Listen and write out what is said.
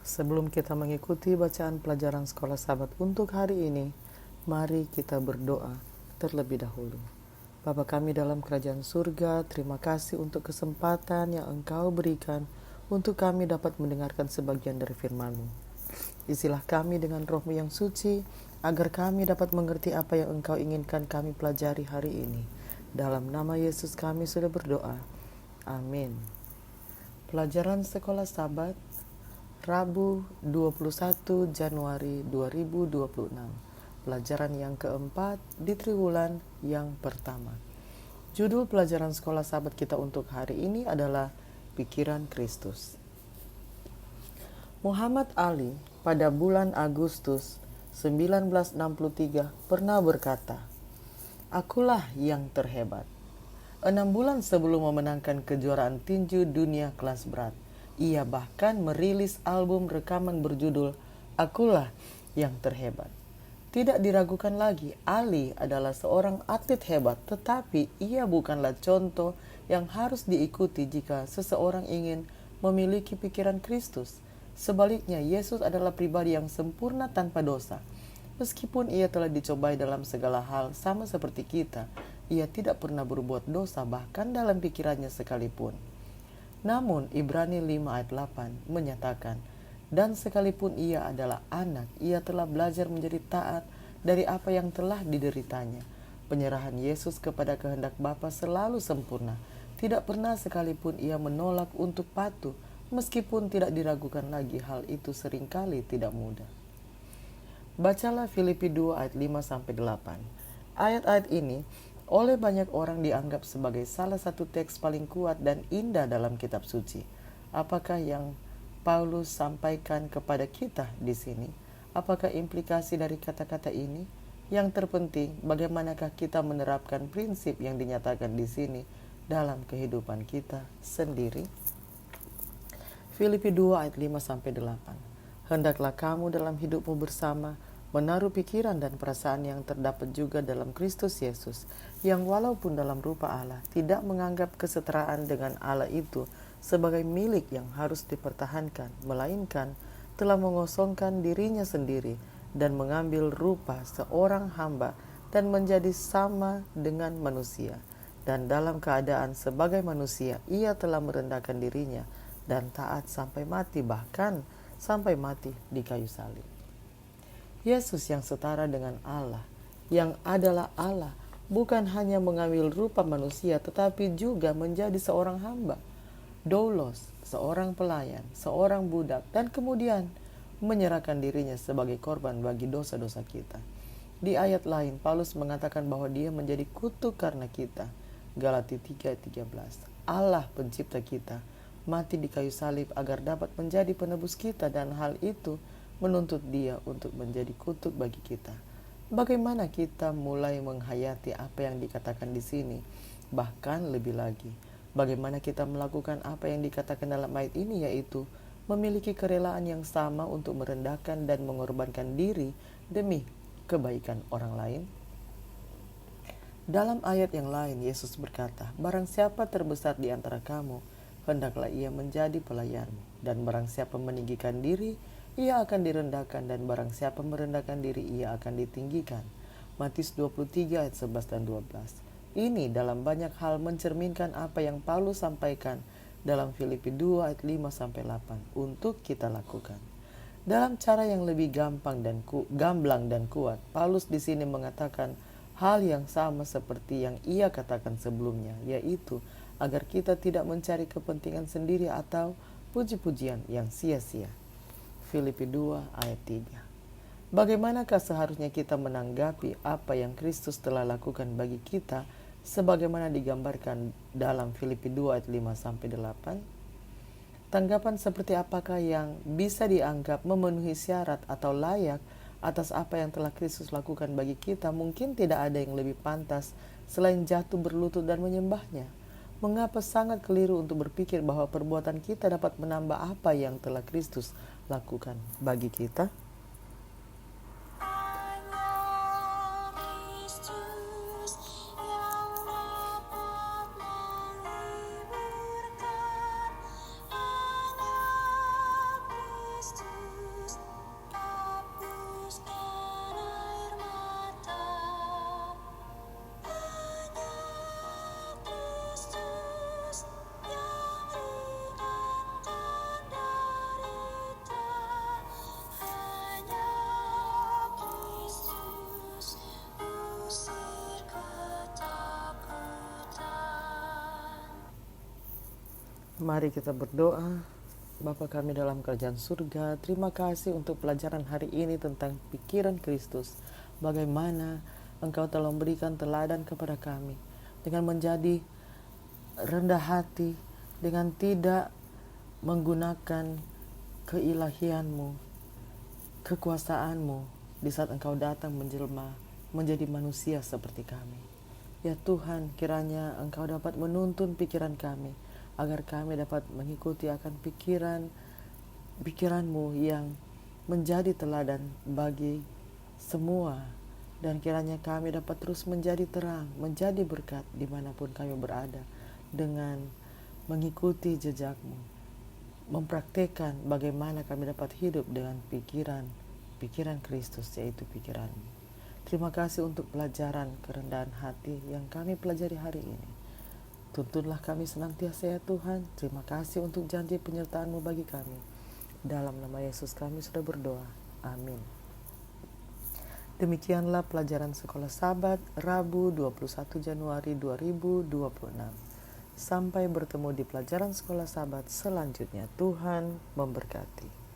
Sebelum kita mengikuti bacaan pelajaran sekolah Sabat untuk hari ini, mari kita berdoa terlebih dahulu. Bapa kami dalam kerajaan surga, terima kasih untuk kesempatan yang Engkau berikan untuk kami dapat mendengarkan sebagian dari firman-Mu. Isilah kami dengan Roh-Mu yang suci, agar kami dapat mengerti apa yang Engkau inginkan kami pelajari hari ini. Dalam nama Yesus kami sudah berdoa. Amin. Pelajaran sekolah Sabat, Rabu 21 Januari 2026. Pelajaran yang keempat di triwulan yang pertama. Judul pelajaran sekolah Sabat kita untuk hari ini adalah Pikiran Kristus. Muhammad Ali pada bulan Agustus 1963 pernah berkata, "Akulah yang terhebat." 6 bulan sebelum memenangkan kejuaraan tinju dunia kelas berat, ia bahkan merilis album rekaman berjudul Akulah yang Terhebat. Tidak diragukan lagi, Ali adalah seorang atlet hebat, tetapi ia bukanlah contoh yang harus diikuti jika seseorang ingin memiliki pikiran Kristus. Sebaliknya, Yesus adalah pribadi yang sempurna tanpa dosa. Meskipun ia telah dicobai dalam segala hal sama seperti kita, ia tidak pernah berbuat dosa bahkan dalam pikirannya sekalipun. Namun Ibrani 5 ayat 8 menyatakan, dan sekalipun ia adalah anak, ia telah belajar menjadi taat dari apa yang telah dideritanya. Penyerahan Yesus kepada kehendak Bapa selalu sempurna. Tidak pernah sekalipun ia menolak untuk patuh, meskipun tidak diragukan lagi hal itu seringkali tidak mudah. Bacalah Filipi 2 ayat 5-8. Ayat-ayat ini oleh banyak orang dianggap sebagai salah satu teks paling kuat dan indah dalam kitab suci. Apakah yang Paulus sampaikan kepada kita di sini? Apakah implikasi dari kata-kata ini? Yang terpenting, bagaimanakah kita menerapkan prinsip yang dinyatakan di sini dalam kehidupan kita sendiri? Filipi 2 ayat 5-8. Hendaklah kamu dalam hidupmu bersama menaruh pikiran dan perasaan yang terdapat juga dalam Kristus Yesus, yang walaupun dalam rupa Allah tidak menganggap kesetaraan dengan Allah itu sebagai milik yang harus dipertahankan, melainkan telah mengosongkan dirinya sendiri dan mengambil rupa seorang hamba dan menjadi sama dengan manusia. Dan dalam keadaan sebagai manusia, ia telah merendahkan dirinya dan taat sampai mati, bahkan sampai mati di kayu salib. Yesus yang setara dengan Allah, yang adalah Allah, bukan hanya mengambil rupa manusia, tetapi juga menjadi seorang hamba, doulos, seorang pelayan, seorang budak, dan kemudian menyerahkan dirinya sebagai korban bagi dosa-dosa kita. Di ayat lain, Paulus mengatakan bahwa dia menjadi kutuk karena kita. Galatia 3:13. Allah pencipta kita mati di kayu salib agar dapat menjadi penebus kita, dan hal itu menuntut dia untuk menjadi kutuk bagi kita. Bagaimana kita mulai menghayati apa yang dikatakan di sini? Bahkan lebih lagi, bagaimana kita melakukan apa yang dikatakan dalam ayat ini, yaitu memiliki kerelaan yang sama untuk merendahkan dan mengorbankan diri demi kebaikan orang lain? Dalam ayat yang lain, Yesus berkata, "Barang siapa terbesar di antara kamu, hendaklah ia menjadi pelayanmu. Dan barang siapa meninggikan diri, ia akan direndahkan, dan barang siapa merendahkan diri, ia akan ditinggikan." Matius 23 ayat 11 dan 12. Ini dalam banyak hal mencerminkan apa yang Paulus sampaikan dalam Filipi 2 ayat 5-8 untuk kita lakukan. Dalam cara yang lebih gamblang dan kuat, Paulus di sini mengatakan hal yang sama seperti yang ia katakan sebelumnya, yaitu agar kita tidak mencari kepentingan sendiri atau puji-pujian yang sia-sia. Filipi 2 ayat 3. Bagaimanakah seharusnya kita menanggapi apa yang Kristus telah lakukan bagi kita sebagaimana digambarkan dalam Filipi 2 ayat 5-8? Tanggapan seperti apakah yang bisa dianggap memenuhi syarat atau layak atas apa yang telah Kristus lakukan bagi kita? Mungkin tidak ada yang lebih pantas selain jatuh berlutut dan menyembahnya. Mengapa sangat keliru untuk berpikir bahwa perbuatan kita dapat menambah apa yang telah Kristus lakukan bagi kita? Mari kita berdoa. Bapa kami dalam kerajaan surga, terima kasih untuk pelajaran hari ini tentang pikiran Kristus. Bagaimana Engkau telah memberikan teladan kepada kami dengan menjadi rendah hati, dengan tidak menggunakan keilahian-Mu, kekuasaan-Mu di saat Engkau datang menjelma menjadi manusia seperti kami. Ya Tuhan, kiranya Engkau dapat menuntun pikiran kami, agar kami dapat mengikuti akan pikiran-Mu yang menjadi teladan bagi semua. Dan kiranya kami dapat terus menjadi terang, menjadi berkat dimanapun kami berada, dengan mengikuti jejak-Mu, mempraktekkan bagaimana kami dapat hidup dengan pikiran Kristus, yaitu pikiran-Mu. Terima kasih untuk pelajaran kerendahan hati yang kami pelajari hari ini. Tuntunlah kami senantiasa ya Tuhan. Terima kasih untuk janji penyertaan-Mu bagi kami. Dalam nama Yesus kami sudah berdoa. Amin. Demikianlah pelajaran Sekolah Sabat Rabu 21 Januari 2026. Sampai bertemu di pelajaran Sekolah Sabat selanjutnya. Tuhan memberkati.